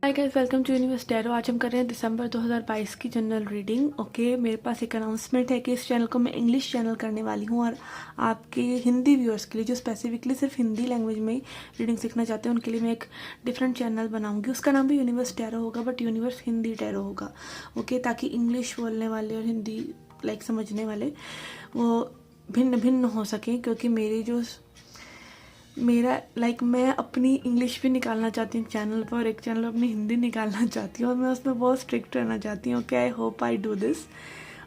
Hi guys, welcome to universe tarot. आज हम कर रहे हैं दिसंबर 2022 की जनरल रीडिंग। ओके, मेरे पास एक अनाउंसमेंट है कि इस चैनल को मैं इंग्लिश चैनल करने वाली हूँ और आपके हिंदी व्यूअर्स के लिए जो स्पेसिफिकली सिर्फ हिंदी लैंग्वेज में रीडिंग सीखना चाहते हैं उनके लिए मैं एक डिफरेंट चैनल बनाऊंगी। उसका नाम भी यूनिवर्स टैरो होगा, बट यूनिवर्स हिंदी टैरो होगा। ओके, ताकि इंग्लिश बोलने वाले और हिंदी समझने वाले वो भिन्न भिन्न हो सकें, क्योंकि मैं अपनी इंग्लिश भी निकालना चाहती हूँ एक चैनल पर और एक चैनल पर अपनी हिंदी निकालना चाहती हूँ और मैं उसमें बहुत स्ट्रिक्ट रहना चाहती हूँ। Okay, I hope I do this.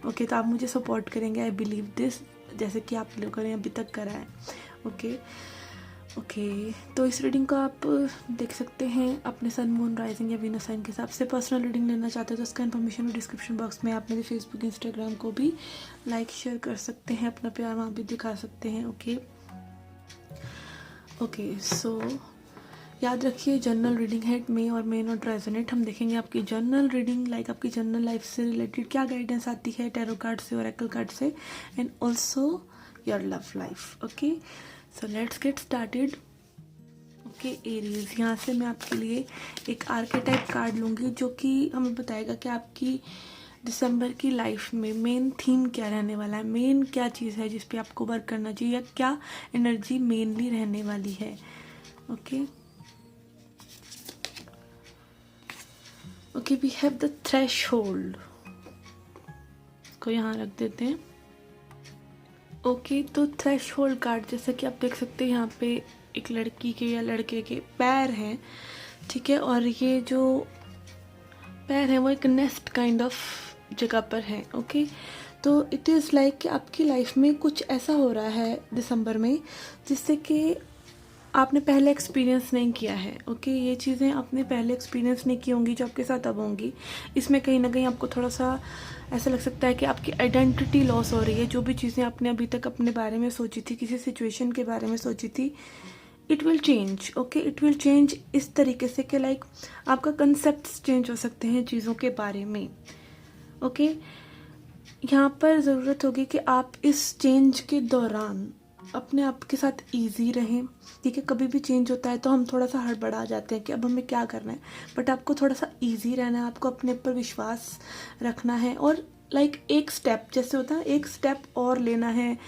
Okay, तो आप मुझे सपोर्ट करेंगे, आई बिलीव दिस, जैसे कि आप लोगों ने अभी तक करा है। ओके, तो इस रीडिंग को आप देख सकते हैं अपने सन, मून, राइजिंग या वीनस साइन के हिसाब से। पर्सनल रीडिंग लेना चाहते हो तो उसका इन्फॉर्मेशन में डिस्क्रिप्शन बॉक्स में, आप मेरे फेसबुक इंस्टाग्राम को भी लाइक शेयर कर सकते हैं, अपना प्यार वहाँ भी दिखा सकते हैं। ओके, सो याद रखिए जनरल रीडिंग है, मे और मे नॉट रेजोनेट। हम देखेंगे आपकी जनरल रीडिंग आपकी जनरल लाइफ से रिलेटेड क्या गाइडेंस आती है टैरो कार्ड से, ओरेकल कार्ड से, and also your love life. Okay, so let's get started. Okay, Aries, यहाँ से मैं आपके लिए एक आर्केटाइप कार्ड लूँगी जो कि हमें बताएगा कि आपकी दिसंबर की लाइफ में मेन थीम क्या रहने वाला है, मेन क्या चीज़ है जिस पे आपको वर्क करना चाहिए, या क्या एनर्जी मेनली रहने वाली है। Okay, we have the threshold को यहाँ रख देते हैं। ओके, तो थ्रेशहोल्ड कार्ड, जैसे कि आप देख सकते हैं यहाँ पे एक लड़की के या लड़के के पैर हैं, ठीक है, और ये जो पैर हैं वो एक नेस्ट काइंड ऑफ जगह पर है। ओके, तो इट इज़ लाइक कि आपकी लाइफ में कुछ ऐसा हो रहा है दिसंबर में जिससे कि आपने पहले एक्सपीरियंस नहीं किया है। ओके, ये चीज़ें आपने पहले एक्सपीरियंस नहीं की होंगी जो आपके साथ अब होंगी। इसमें कहीं ना कहीं आपको थोड़ा सा ऐसा लग सकता है कि आपकी आइडेंटिटी लॉस हो रही है। जो भी चीज़ें आपने अभी तक अपने बारे में सोची थी, किसी सिचुएशन के बारे में सोची थी, it will change. Okay, it will change इस तरीके से कि आपका कंसेप्ट चेंज हो सकते हैं चीज़ों के बारे में। ओके, यहाँ पर ज़रूरत होगी कि आप इस चेंज के दौरान अपने आप के साथ इजी रहें। ठीक है, कभी भी चेंज होता है तो हम थोड़ा सा हड़बड़ा जाते हैं कि अब हमें क्या करना है, बट आपको थोड़ा सा इजी रहना है, आपको अपने ऊपर विश्वास रखना है और एक स्टेप, जैसे होता है एक स्टेप और लेना है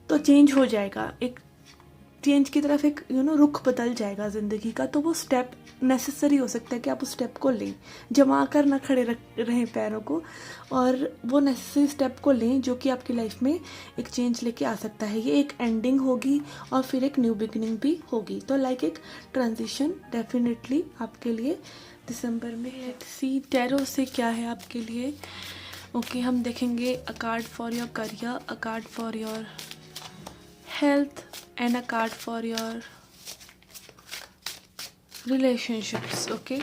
तो चेंज हो जाएगा। एक चेंज की तरफ एक रुख बदल जाएगा ज़िंदगी का। तो वो स्टेप नेसेसरी हो सकता है कि आप उस स्टेप को लें, जमा कर ना खड़े रहें पैरों को, और वो नेसेसरी स्टेप को लें जो कि आपकी लाइफ में एक चेंज लेके आ सकता है। ये एक एंडिंग होगी और फिर एक न्यू बिगिनिंग भी होगी। तो एक ट्रांजिशन डेफिनेटली आपके लिए दिसंबर में है। सी टैरो से क्या है आपके लिए। ओके, हम देखेंगे अ card for your career, a card for your health, and a card for your relationships. Okay,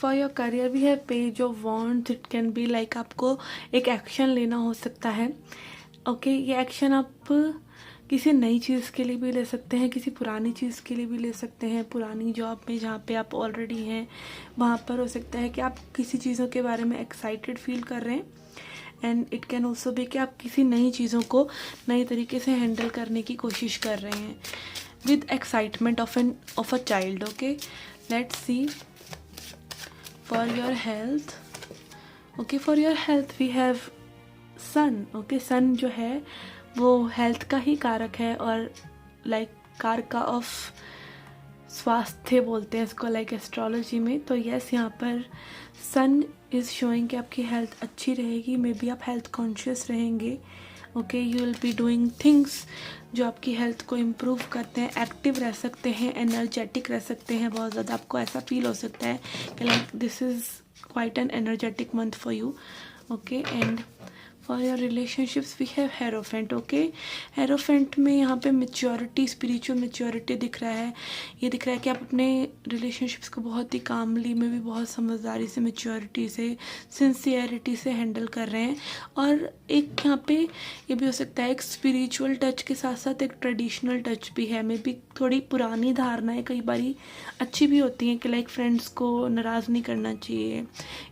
for your career we have page of wands. It can be आपको एक एक्शन लेना हो सकता है। ओके, ये एक्शन आप किसी नई चीज़ के लिए भी ले सकते हैं, किसी पुरानी चीज़ के लिए भी ले सकते हैं। पुरानी जॉब में जहाँ पे आप ऑलरेडी हैं वहाँ पर हो सकता है कि आप किसी चीज़ों के बारे में एक्साइटेड फील कर रहे हैं, एंड इट कैन ऑल्सो भी कि आप किसी नई चीज़ों को नई तरीके से हैंडल करने की कोशिश कर रहे हैं with excitement of a child. Okay, let's see for your health. Okay, for your health we have sun. Okay, sun जो है वो हेल्थ का ही कारक है और कारका ऑफ स्वास्थ्य बोलते हैं इसको एस्ट्रोलॉजी में। तो यस, यहाँ पर सन इज़ शोइंग कि आपकी हेल्थ अच्छी रहेगी। मे बी आप हेल्थ कॉन्शियस रहेंगे। Okay, you will be doing things जो आपकी हेल्थ को इम्प्रूव करते हैं। एक्टिव रह सकते हैं, एनर्जेटिक रह सकते हैं बहुत ज़्यादा। आपको ऐसा फील हो सकता है कि this is quite an energetic month for you. Okay, and for your relationships we have hierophant. Okay, hierophant में यहाँ पे मेच्योरिटी, स्पिरिचुअल मेच्योरिटी दिख रहा है। ये दिख रहा है कि आप अपने रिलेशनशिप्स को बहुत ही कामली में भी बहुत समझदारी से, मेच्योरिटी से, सिंसियरिटी से हैंडल कर रहे हैं। और एक यहाँ पे ये भी हो सकता है एक स्पिरिचुअल टच के साथ साथ एक ट्रेडिशनल टच भी है। मे बी थोड़ी पुरानी धारणाएं कई बारी अच्छी भी होती हैं कि फ्रेंड्स को नाराज़ नहीं करना चाहिए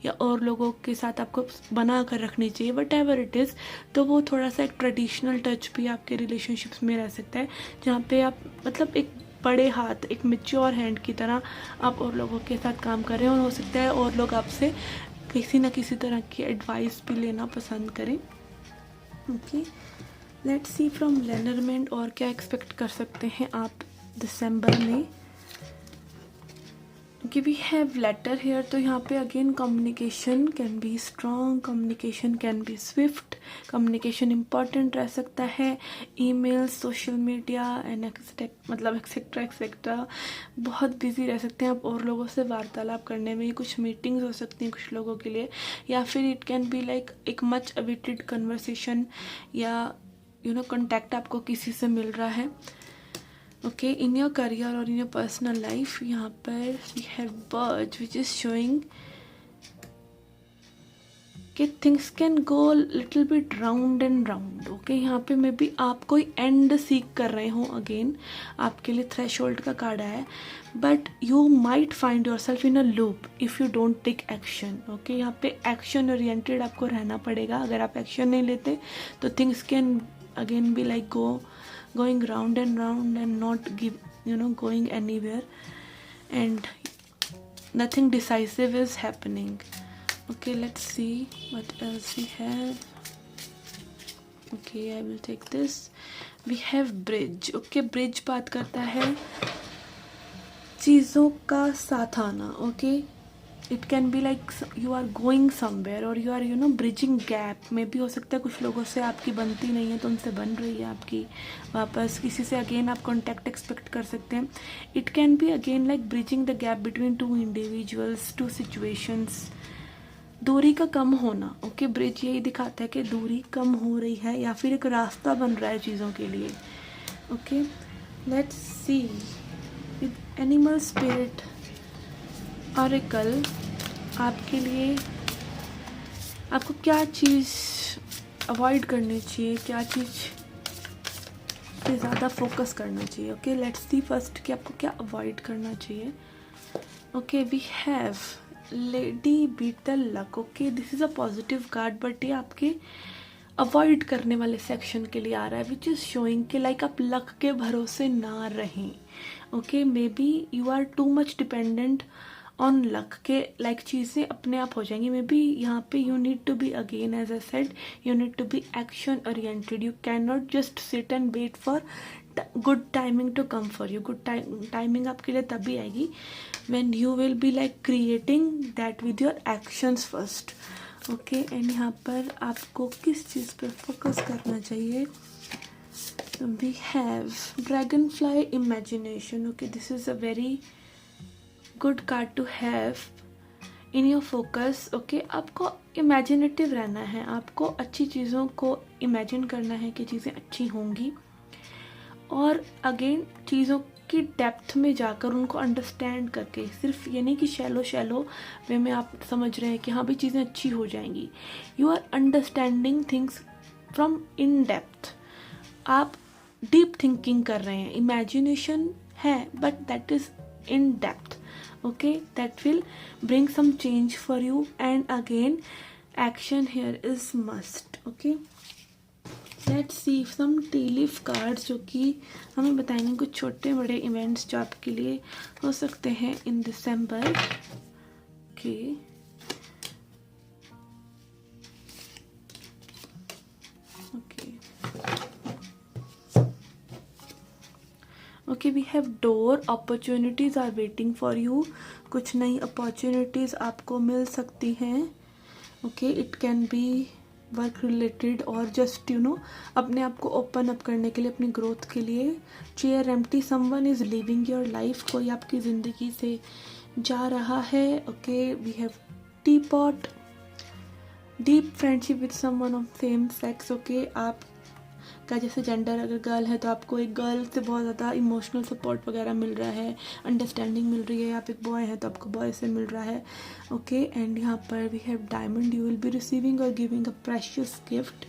या और लोगों के साथ आपको बना कर रखनी चाहिए, वट एवर इट इज़। तो वो थोड़ा सा एक ट्रेडिशनल टच भी आपके रिलेशनशिप्स में रह सकता है, जहाँ पे आप एक बड़े हाथ, एक मैच्योर हैंड की तरह आप और लोगों के साथ काम कर रहे हैं, और हो सकता है और लोग आपसे किसी न किसी तरह की एडवाइस भी लेना पसंद करें। ओके, लेट्स सी फ्रॉम लेनरमेंट और क्या एक्सपेक्ट कर सकते हैं आप दिसंबर में। कि वी हैव लेटर हेयर, तो यहाँ पे again communication can be strong, communication can be swift, communication important रह सकता है। ईमेल, सोशल मीडिया एंड मतलब एक्सेट्रा एक्सेट्रा बहुत बिजी रह सकते हैं आप और लोगों से वार्तालाप करने में। कुछ मीटिंग्स हो सकती हैं कुछ लोगों के लिए, या फिर इट कैन बी लाइक एक मच अवेटेड कन्वर्सेशन, या कॉन्टैक्ट आपको किसी से मिल रहा है। ओके, इन योर करियर और इन योर पर्सनल लाइफ, यहाँ पर we have bird which is showing कि things can go little bit round and round. Okay, यहाँ पे मे बी आप कोई एंड सीक कर रहे हो, अगेन आपके लिए थ्रेशोल्ड का कार्ड है, but you might find yourself in a loop if you don't take action. Okay, यहाँ पे एक्शन ओरिएंटेड आपको रहना पड़ेगा। अगर आप एक्शन नहीं लेते तो things can again be like going round and not going anywhere, and nothing decisive is happening. Okay, let's see what else we have. Okay, I will take this. We have bridge. Okay, bridge बात करता है चीज़ों का साथ आना। Okay, it can be like you are going somewhere और you are bridging gap में भी हो सकता है। कुछ लोगों से आपकी बनती नहीं है तो उनसे बन रही है आपकी वापस। किसी से अगेन आप कॉन्टैक्ट एक्सपेक्ट कर सकते हैं। It can be again like bridging the gap between two individuals, two situations, दूरी का कम होना। ओके, ब्रिज यही दिखाता है कि दूरी कम हो रही है या फिर एक रास्ता बन रहा है चीज़ों के लिए। Okay, let's C with animal spirit oracle आपके लिए आपको क्या चीज़ अवॉइड करनी चाहिए, क्या चीज़ पे ज़्यादा फोकस करना चाहिए। ओके, लेट्स सी फर्स्ट कि आपको क्या अवॉइड करना चाहिए। Okay, we have lady beat the luck. Okay, this is a positive card, but ये आपके अवॉइड करने वाले सेक्शन के लिए आ रहा है, विच इज़ शोइंग कि लाइक आप लक के भरोसे ना रहें। Okay, maybe you are too much dependent on luck के लाइक चीज़ें अपने आप हो जाएंगी। मे बी यहाँ पे you need to be again as I said, you need to be action oriented. You can not just sit and wait for good timing to come for you. Good timing आपके लिए तभी आएगी when you will be like creating that with your actions first. Okay, and यहाँ पर आपको किस चीज़ पर फोकस करना चाहिए। We have dragonfly imagination. Okay, this is a very good card to have in your focus. Okay, आपको imaginative रहना है, आपको अच्छी चीज़ों को इमेजिन करना है कि चीज़ें अच्छी होंगी, और अगेन चीज़ों की डेप्थ में जाकर उनको अंडरस्टैंड करके, सिर्फ ये नहीं कि शैलो वे में आप समझ रहे हैं कि हाँ भी चीज़ें अच्छी हो जाएंगी। You are understanding things from in depth. आप डीप थिंकिंग कर रहे हैं। इमेजिनेशन है but that is in depth. Okay, that will bring some change for you, and again action here is must. Okay, let's see some tea leaf cards जो कि हमें बताएंगे कुछ छोटे बड़े इवेंट्स जो आपके लिए हो सकते हैं in December. Okay, okay, we have door, opportunities are waiting for you. कुछ नई अपॉर्चुनिटीज़ आपको मिल सकती हैं। Okay, it can be work related और जस्ट अपने आप को ओपन अप करने के लिए, अपनी ग्रोथ के लिए। Chair empty, someone is living your life, कोई आपकी ज़िंदगी से जा रहा है। Okay, we have teapot, deep friendship with someone of same sex. Okay, आप का जैसे जेंडर अगर गर्ल है तो आपको एक गर्ल से बहुत ज़्यादा इमोशनल सपोर्ट वगैरह मिल रहा है, अंडरस्टैंडिंग मिल रही है। आप एक बॉय है तो आपको बॉय से मिल रहा है। ओके, एंड यहाँ पर we have diamond, you will be receiving और गिविंग अ प्रेशियस गिफ्ट।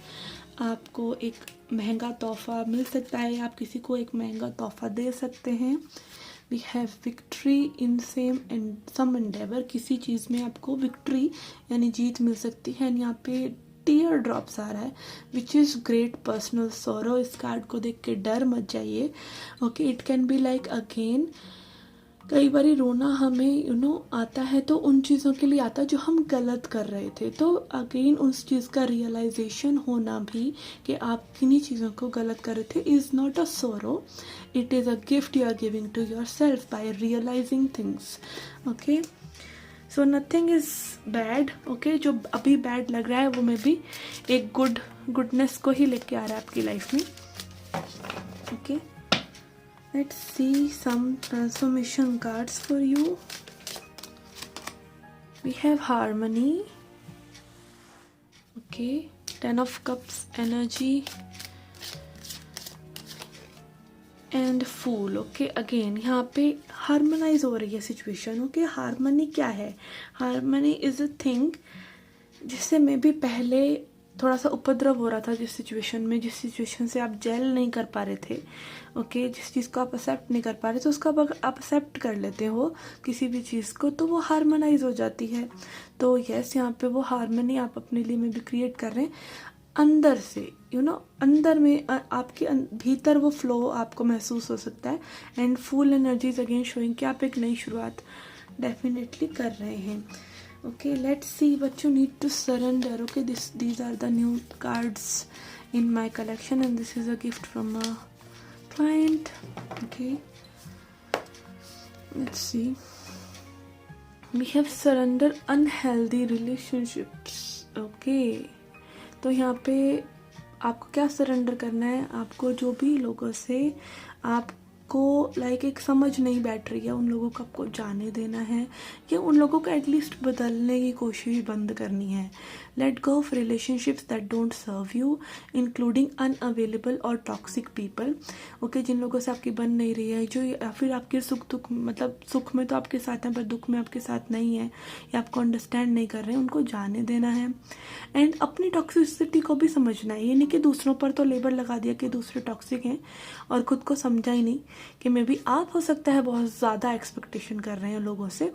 आपको एक महंगा तोहफा मिल सकता है, आप किसी को एक महंगा तोहफा दे सकते हैं। We have victory in same and some endeavour, किसी चीज़ में आपको विक्ट्री यानी जीत मिल सकती है। यहाँ पे टीयर ड्रॉप्स आ रहा है, विच इज़ ग्रेट पर्सनल सोरो। इस कार्ड को देख के डर मत जाइए। Okay, it can be like again, कई बार रोना हमें आता है तो उन चीज़ों के लिए आता है जो हम गलत कर रहे थे, तो अगेन उस चीज़ का रियलाइजेशन होना भी कि आप किन्हीं चीज़ों को गलत कर रहे थे is not a sorrow, it is a gift you are giving to yourself by realising things. Okay, so nothing is bad. Okay, जो अभी बैड लग रहा है वो मे बी एक गुडनेस को ही लेके आ रहा है आपकी लाइफ में। Okay, let's see some transformation cards for you. We have harmony. Okay, 10 of cups energy and fool. Okay, again यहाँ पे harmonize हो रही है situation. Okay, harmony क्या है? Harmony is a thing जिससे मैं भी पहले थोड़ा सा उपद्रव हो रहा था, जिस सिचुएशन से आप जेल नहीं कर पा रहे थे। ओके, जिस चीज़ को आप एक्सेप्ट नहीं कर पा रहे थे उसका आप एक्सेप्ट कर लेते हो किसी भी चीज़ को, तो वो हार्मोनाइज हो जाती है। तो यस, यहाँ पे वो हार्मनी आप अपने लिए में भी क्रिएट कर रहे हैं अंदर से, अंदर में आपके भीतर वो फ्लो आपको महसूस हो सकता है। And full energies again showing कि आप एक नई शुरुआत डेफिनेटली कर रहे हैं। Okay, let's see what you need to surrender. Okay, these are the new cards in my collection and this is a gift from a client. Okay, let's see. We have surrender unhealthy relationships. Okay, तो यहाँ पे आपको क्या surrender करना है? आपको जो भी लोगों से आपको लाइक एक समझ नहीं बैठ रही है, उन लोगों को आपको जाने देना है या उन लोगों को एटलीस्ट बदलने की कोशिश बंद करनी है। Let go of relationships that don't serve you, including unavailable और टॉक्सिक पीपल। ओके, जिन लोगों से आपकी बन नहीं रही है, जो या फिर आपके सुख मतलब सुख में तो आपके साथ हैं पर दुख में आपके साथ नहीं है या आपको अंडरस्टैंड नहीं कर रहे हैं, उनको जाने देना है। एंड अपनी टॉक्सिसिटी को भी समझना है। ये नहीं कि दूसरों पर तो लेबल लगा दिया कि दूसरे टॉक्सिक हैं और खुद को समझा ही नहीं कि मे बी आप हो सकता है बहुत ज़्यादा एक्सपेक्टेशन कर रहे हैं लोगों से।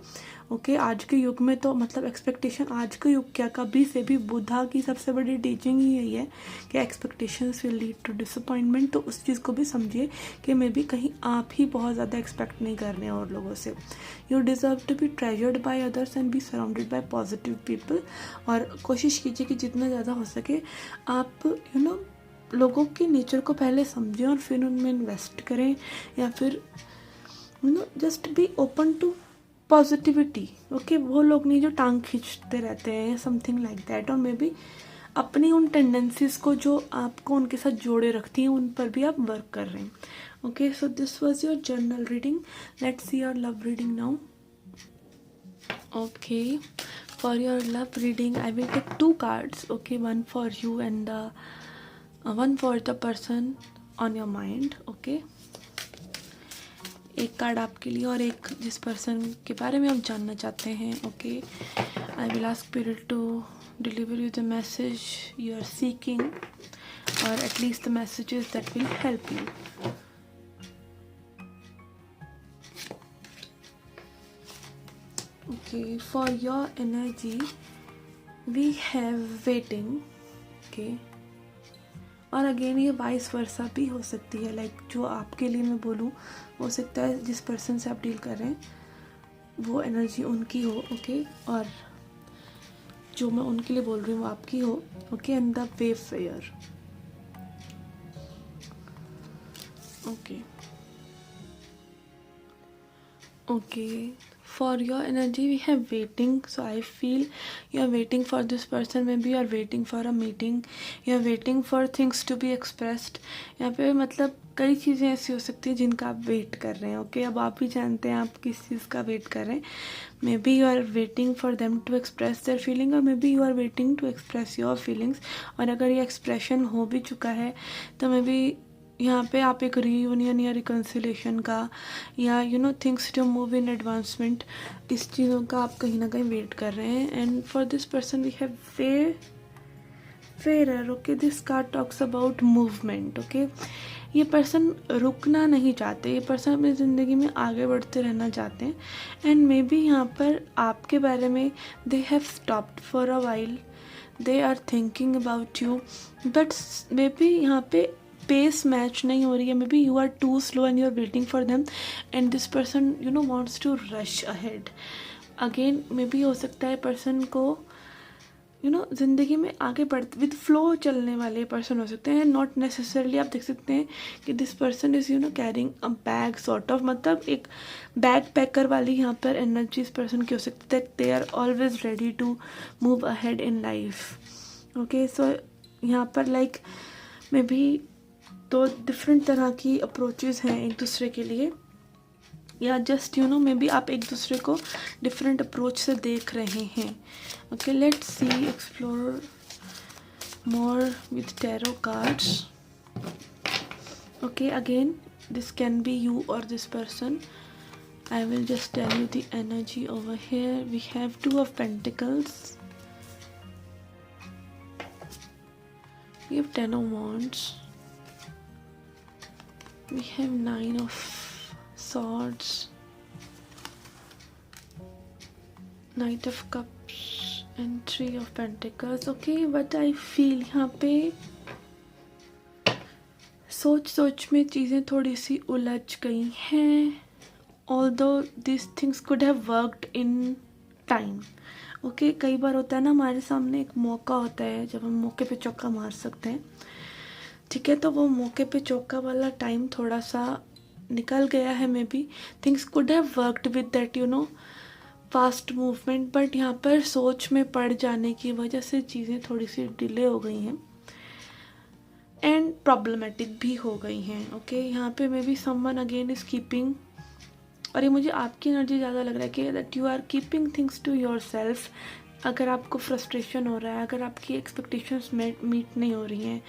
ओके, आज के युग में तो मतलब एक्सपेक्टेशन, आज के युग क्या कभी से भी बुद्धा की सबसे बड़ी टीचिंग ही यही है कि expectations will lead to disappointment. तो उस चीज़ को भी समझिए कि मे बी कहीं आप ही बहुत ज़्यादा एक्सपेक्ट नहीं कर रहे हैं और लोगों से। You deserve to be treasured by others and be surrounded by positive people. और कोशिश कीजिए कि जितना ज़्यादा हो सके आप लोगों के नेचर को पहले समझें और फिर उनमें इन्वेस्ट करें, या फिर just be open to positivity. Okay, वो लोग नहीं जो टांग खींचते रहते हैं, समथिंग लाइक दैट। और मे बी अपनी उन टेंडेंसीज को जो आपको उनके साथ जोड़े रखती हैं उन पर भी आप वर्क कर रहे हैं। Okay, so this was your journal reading. Let's see your love reading now. Okay, for your love reading I will take 2 cards. Okay, one for you and one for the person on your mind. Okay, एक card आपके लिए और एक जिस person के बारे में आप जानना चाहते हैं। Okay, I will ask spirit to deliver you the message you are seeking और at least the messages that will help you. Okay, for your energy we have waiting. Okay, और अगेन ये वाइस वर्सा भी हो सकती है। Like जो आपके लिए मैं बोलूँ हो सकता है जिस पर्सन से आप डील कर रहे हैं वो एनर्जी उनकी हो। ओके, और जो मैं उनके लिए बोल रही हूँ वो आपकी हो। Okay, and the wayfarer. Okay, okay, for your energy we have waiting. So I feel you are waiting for this person. Maybe you are waiting for a meeting, you are waiting for things to be expressed. यहाँ पे मतलब कई चीज़ें ऐसी हो सकती हैं जिनका आप वेट कर रहे हैं। ओके, अब आप भी जानते हैं आप किस चीज़ का वेट कर रहे हैं। Maybe you are waiting for them to express their feeling और maybe you are waiting to express your feelings. और अगर ये एक्सप्रेशन हो भी चुका है तो मे बी यहाँ पे आप एक रीयूनियन या रिकन्सिलेशन का या things to move in advancement, इस चीज़ों का आप कहीं ना कहीं वेट कर रहे हैं। And for this person we have fairer. Okay, this card talks about movement. Okay, ये पर्सन रुकना नहीं चाहते, ये पर्सन अपनी ज़िंदगी में आगे बढ़ते रहना चाहते हैं। एंड मे बी यहाँ पर आपके बारे में they have stopped for a while, they are thinking about you, but maybe यहाँ पे पेस मैच नहीं हो रही है, maybe you are too slow and you are waiting for them and this person wants to rush ahead. Again maybe हो सकता है person को ज़िंदगी में आगे बढ़ विद फ्लो चलने वाले पर्सन हो सकते हैं, नॉट नेसेसरली। आप देख सकते हैं कि this person is carrying a bag sort of, मतलब एक बैग पैकर वाली यहाँ पर एनर्जी इस पर्सन की हो सकती है। They are always ready to move ahead in life. Okay, so यहाँ पर लाइक मे बी तो डिफरेंट तरह की अप्रोचेज़ हैं एक दूसरे के लिए, या जस्ट मे बी आप एक दूसरे को डिफरेंट अप्रोच से देख रहे हैं। Okay, let's C explore more with tarot cards. Okay, again this can be you or this person. I will just tell you the energy over here. We have 2 of Pentacles. We have 10 of Wands. We have 9 of Swords, Knight of Cups and 3 of Pentacles. Okay, but I feel यहाँ पे सोच में चीज़ें थोड़ी सी उलझ गई हैं, although these things could have worked in time. Okay, कई बार होता है ना हमारे सामने एक मौका होता है जब हम मौके पे चौका मार सकते हैं, ठीक है, तो वो मौके पे चौका वाला टाइम थोड़ा सा निकल गया है। May be things could have worked with that fast movement, but यहाँ पर सोच में पड़ जाने की वजह से चीज़ें थोड़ी सी डिले हो गई हैं एंड प्रॉब्लमेटिक भी हो गई हैं। ओके, यहाँ पे maybe someone again is keeping, और ये मुझे आपकी एनर्जी ज़्यादा लग रहा है कि that you are keeping things to yourself. अगर आपको फ्रस्ट्रेशन हो रहा है, अगर आपकी एक्सपेक्टेशंस मीट नहीं हो रही हैं,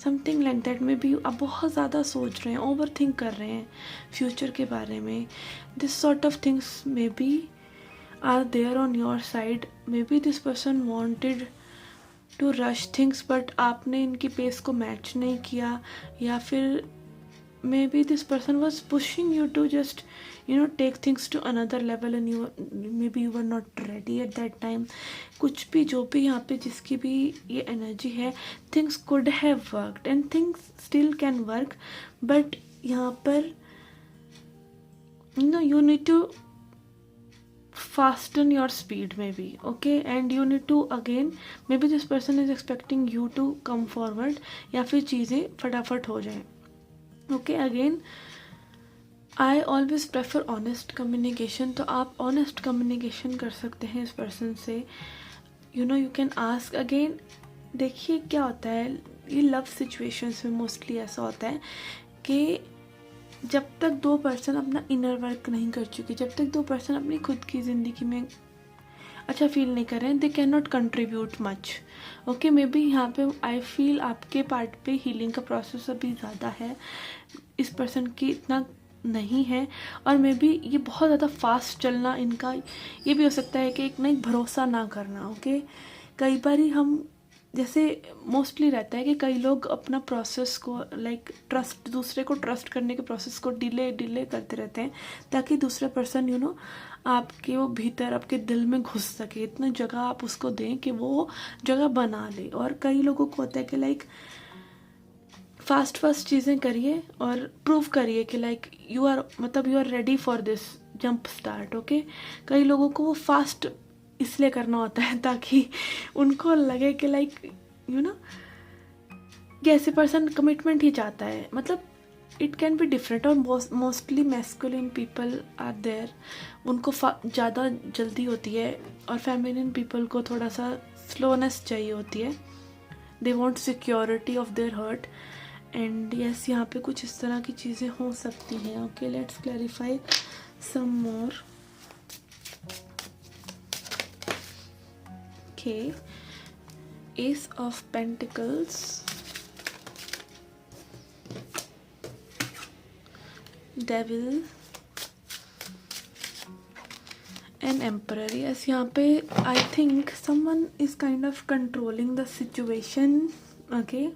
something like that, may be आप बहुत ज़्यादा सोच रहे हैं, ओवर थिंक कर रहे हैं फ्यूचर के बारे में, this sort of things maybe are there on your side. Maybe this person wanted to rush things, but आपने इनकी पेस को मैच नहीं किया, या फिर maybe this person was pushing you to just take things to another level and maybe you were not ready at that time. कुछ भी जो भी यहाँ पे जिसकी भी ये एनर्जी है, things could have worked and things still can work, but यहाँ पर you need to fasten your speed maybe. Okay, and you need to again maybe this person is expecting you to come forward, या फिर चीज़ें फटाफट हो जाएं। Okay, again I always prefer honest communication, तो आप ऑनेस्ट कम्युनिकेशन कर सकते हैं इस पर्सन से। You can ask again. देखिए क्या होता है, ये लव सिचुएशंस में मोस्टली ऐसा होता है कि जब तक 2 पर्सन अपना इनर वर्क नहीं कर चुके, जब तक 2 पर्सन अपनी खुद की ज़िंदगी में अच्छा फील नहीं कर रहे हैं, they can not contribute much. Okay, maybe यहाँ पे आई फील आपके पार्ट पे हीलिंग का प्रोसेस अभी ज़्यादा है, इस पर्सन की इतना नहीं है, और मे बी ये बहुत ज़्यादा फास्ट चलना इनका ये भी हो सकता है कि एक नहीं भरोसा ना करना। ओके, कई बार ही हम जैसे मोस्टली रहता है कि कई लोग अपना प्रोसेस को लाइक ट्रस्ट, दूसरे को ट्रस्ट करने के प्रोसेस को डिले करते रहते हैं ताकि दूसरा पर्सन आपके वो भीतर आपके दिल में घुस सके, इतना जगह आप उसको दें कि वो जगह बना ले। और कई लोगों को होता है कि लाइक फास्ट चीज़ें करिए और प्रूव करिए कि like you are ready for this jump start. Okay, कई लोगों को वो फास्ट इसलिए करना होता है ताकि उनको लगे कि लाइक ये ऐसे पर्सन कमिटमेंट ही चाहता है, मतलब इट कैन बी डिफरेंट। और mostly masculine people are there, उनको ज़्यादा जल्दी होती है, और फेमिनिन पीपल को थोड़ा सा स्लोनेस चाहिए होती है। They want security of their heart and yes, यहाँ पे कुछ इस तरह की चीज़ें हो सकती हैं। Okay, let's clarify some more. Okay, ace of pentacles, devil and emperor. Yes, यहाँ पे I think someone is kind of controlling the situation. Okay,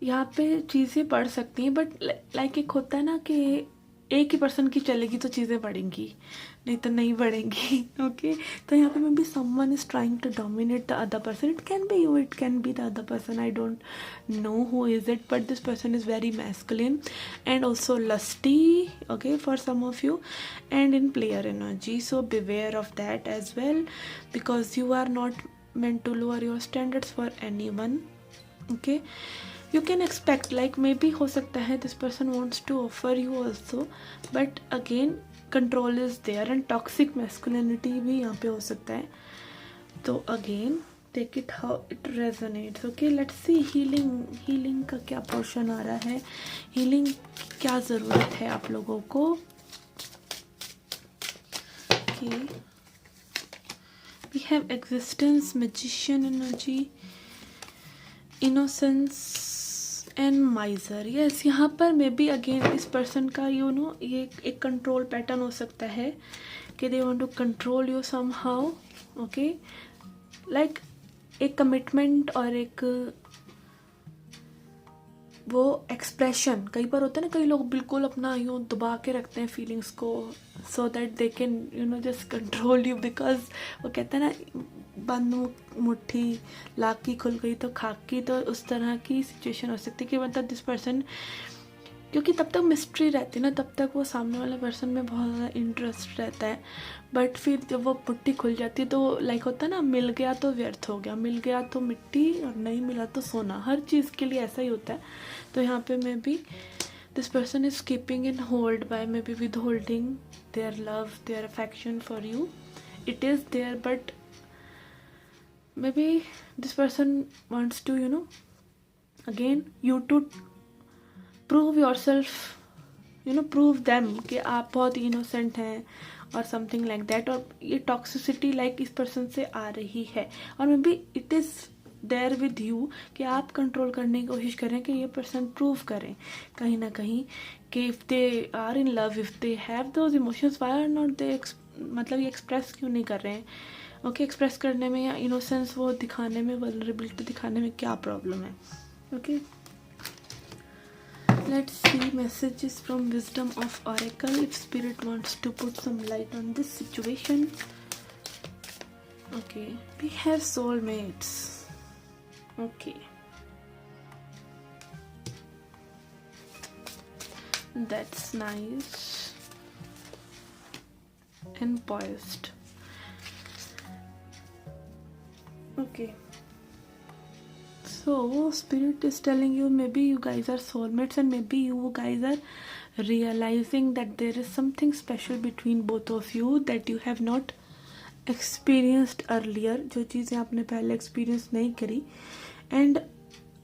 यहाँ पे चीज़ें बढ़ सकती हैं, बट लाइक एक होता है ना कि एक ही पर्सन की चलेगी तो चीज़ें बढ़ेंगी, नहीं तो नहीं बढ़ेंगी। ओके तो यहाँ पे maybe someone is trying to dominate the other person, it can be you, it can be the other person, I don't know who is it, but this person is very masculine and also lusty, okay, for some of you, and in player energy, so beware of that as well, because you are not meant to lower your standards for anyone. Okay, you can expect, like maybe हो सकता है this person wants to offer you also, but again control is there and toxic masculinity भी यहाँ पे हो सकता है. तो again take it how it resonates. Okay, let's see healing का क्या पोर्शन आ रहा है, healing क्या ज़रूरत है आप लोगों को. Okay, we have existence, magician energy, innocence and miser. Yes, यहाँ पर मे बी अगेन इस पर्सन का ये एक कंट्रोल पैटर्न हो सकता है कि they want to control you somehow. Okay, like एक कमिटमेंट और एक वो एक्सप्रेशन. कई बार होता है ना, कई लोग बिल्कुल अपना यूँ दबा के रखते हैं फीलिंग्स को, so that they can just control you, because वो कहते हैं ना बंद मुट्ठी लाकी खुल गई तो खाकी. तो उस तरह की सिचुएशन हो सकती है कि मतलब दिस पर्सन, क्योंकि तब तक मिस्ट्री रहती है ना, तब तक वो सामने वाले पर्सन में बहुत ज़्यादा इंटरेस्ट रहता है, बट फिर जब वो मुट्ठी खुल जाती है तो लाइक होता है ना, मिल गया तो व्यर्थ हो गया, मिल गया तो मिट्टी और नहीं मिला तो सोना. हर चीज़ के लिए ऐसा ही होता है. तो यहाँ पे maybe this person is keeping in hold by maybe withholding their love, their affection for you. It is there, but maybe this person wants to again you to prove yourself, prove them कि आप बहुत innocent हैं और something like that. और ये toxicity like इस person से आ रही है, और may be it is there with you कि आप कंट्रोल करने की कोशिश करें कि ये पर्सन प्रूव करें कहीं ना कहीं कि if they are in love, if they have those emotions, why are not they मतलब ये एक्सप्रेस क्यों नहीं कर रहे हैं. ओके, एक्सप्रेस करने में या इनोसेंस वो दिखाने में, वल्नरेबिलिटी दिखाने में क्या प्रॉब्लम है. Okay, let's C messages from wisdom of oracle if spirit wants to put some light on this situation. Okay, we have soulmates. Okay, that's nice and poised. Okay, so spirit is telling you maybe you guys are soulmates and maybe you guys are realizing that there is something special between both of you that you have not experienced earlier, जो चीज़ें आपने पहले experience नहीं करी. And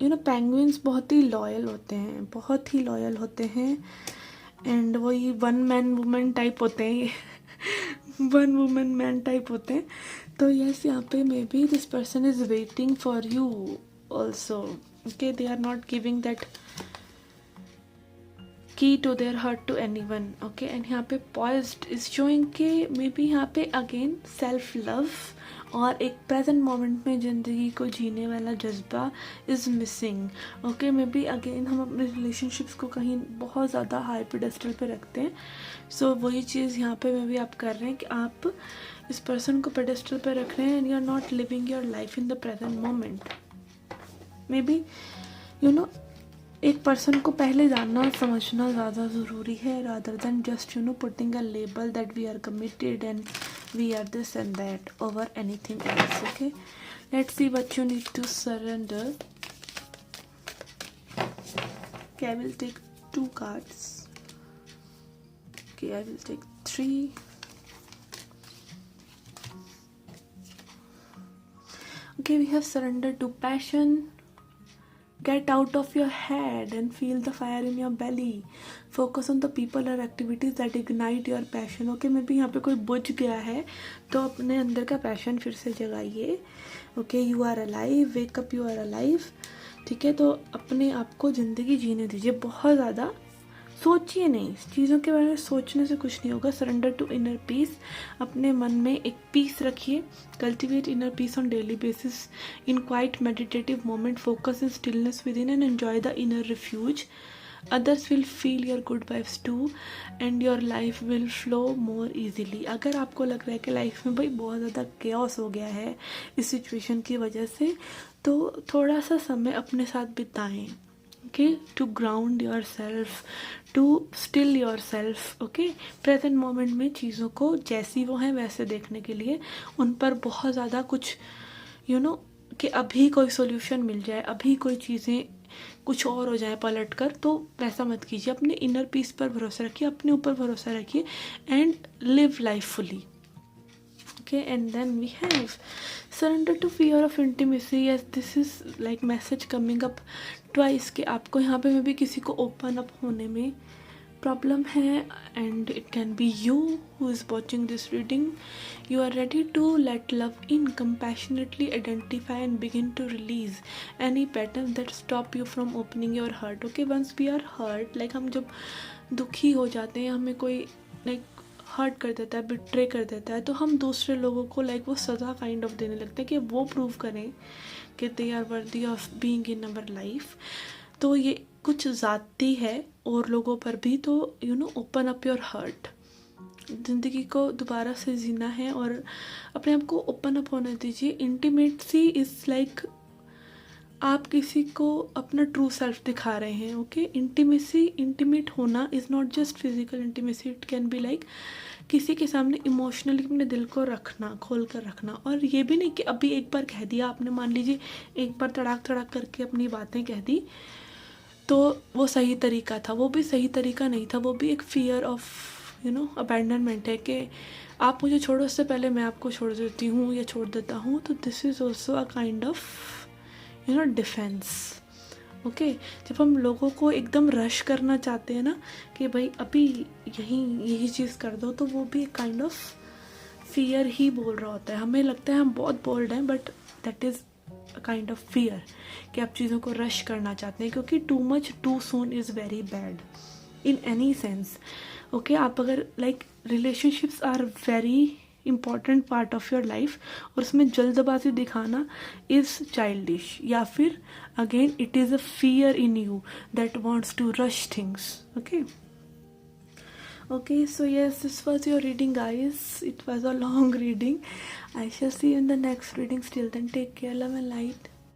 penguins बहुत ही loyal होते हैं, बहुत ही लॉयल होते हैं, एंड वही वन मैन वुमेन टाइप होते हैं, वन वुमेन मैन टाइप होते हैं. तो यस, यहाँ पे maybe this person is waiting for you also. Okay, they are not giving that key to their heart to anyone. Okay, and यहाँ पे poised is showing के may be यहाँ पे अगेन सेल्फ लव और एक present moment में ज़िंदगी को जीने वाला जज्बा is missing. Okay, maybe again हम अपने रिलेशनशिप्स को कहीं बहुत ज़्यादा हाई पेडेस्टल पे रखते हैं. सो वही चीज़ यहाँ पे मे बी आप कर रहे हैं कि आप इस पर्सन को पेडेस्टल पे रख रहे हैं and you are not living your life in the present moment. Maybe एक पर्सन को पहले जानना और समझना ज़्यादा ज़रूरी है, rather than just putting a label that we are committed and we are this and that over anything else. Okay, let's see what you need to surrender. Okay, I will take 2 cards. Okay, I will take 3. Okay, we have surrender to passion. Get out of your head and feel the fire in your belly. Focus on the people or activities that ignite your passion. Okay, may be यहाँ पे कोई बुझ गया है तो अपने अंदर का पैशन फिर से जगाइए. Okay, you are alive, wake up, you are alive. ठीक है, तो अपने आप को ज़िंदगी जीने दीजिए. बहुत ज़्यादा सोचिए नहीं, चीज़ों के बारे में सोचने से कुछ नहीं होगा. सरेंडर टू इनर पीस, अपने मन में एक पीस रखिए. Cultivate inner peace on daily basis in quiet meditative moment. Focus in stillness within and enjoy the inner refuge. others will feel your good vibes too and your life will flow more easily. अगर आपको लग रहा है कि life में भाई बहुत ज़्यादा chaos हो गया है इस सिचुएशन की वजह से, तो थोड़ा सा समय अपने साथ बिताएं, okay, to ground yourself, to still yourself, okay. Present moment में चीज़ों को जैसी वो हैं वैसे देखने के लिए उन पर बहुत ज़्यादा कुछ कि अभी कोई सोल्यूशन मिल जाए, अभी कोई चीज़ें कुछ और हो जाए पलट कर, तो वैसा मत कीजिए। अपने इनर पीस पर भरोसा रखिए, अपने ऊपर भरोसा रखिए and live life fully, okay. And then we have surrender to fear of intimacy. Yes, this is like message coming up twice कि आपको यहाँ पे में भी किसी को open up होने में प्रॉब्लम है, and it can be you who is watching this reading. You are ready to let love in, compassionately identify and begin to release any patterns that stop you from opening your heart, okay. Once we are hurt, like हम जब दुखी हो जाते हैं, हमें कोई like hurt कर देता है, बिट्रे कर देता है, तो हम दूसरे लोगों को लाइक वो सज़ा काइंड ऑफ देने लगते हैं कि वो प्रूव करें कि they are worthy of being in our life. तो ये कुछ ज़्यादती है और लोगों पर भी, तो ओपन अप योर हार्ट। ज़िंदगी को दोबारा से जीना है और अपने आप को ओपन अप होने दीजिए। इंटीमेसी इज़ लाइक आप किसी को अपना ट्रू सेल्फ दिखा रहे हैं, ओके। इंटीमेट होना is not just physical intimacy, it can be like किसी के सामने इमोशनली अपने दिल को रखना, खोल कर रखना। और ये भी नहीं कि अभी एक बार कह दिया आपने, मान लीजिए एक बार तड़ाक करके अपनी बातें कह दी तो वो सही तरीका था, वो भी सही तरीका नहीं था, वो भी एक फियर ऑफ अबैंडनमेंट है कि आप मुझे छोड़ो, उससे पहले मैं आपको छोड़ देती हूँ या छोड़ देता हूँ। तो this is also a kind of defence, okay. जब हम लोगों को एकदम रश करना चाहते हैं ना कि भाई अभी यही चीज़ कर दो, तो वो भी एक काइंड ऑफ फियर ही बोल रहा होता है। हमें लगता है हम बहुत बोल्ड हैं, but that is a kind of fear कि आप चीज़ों को रश करना चाहते हैं, क्योंकि too much too soon is very bad in any sense, okay. आप अगर like relationships are very important part of your life और उसमें जल्दबाजी दिखाना इज़ चाइल्डिश, या फिर again it is a fear in you that wants to rush things, okay. So yes, this was your reading, guys. It was a long reading. I shall see you in the next reading. Till then, take care, love and light.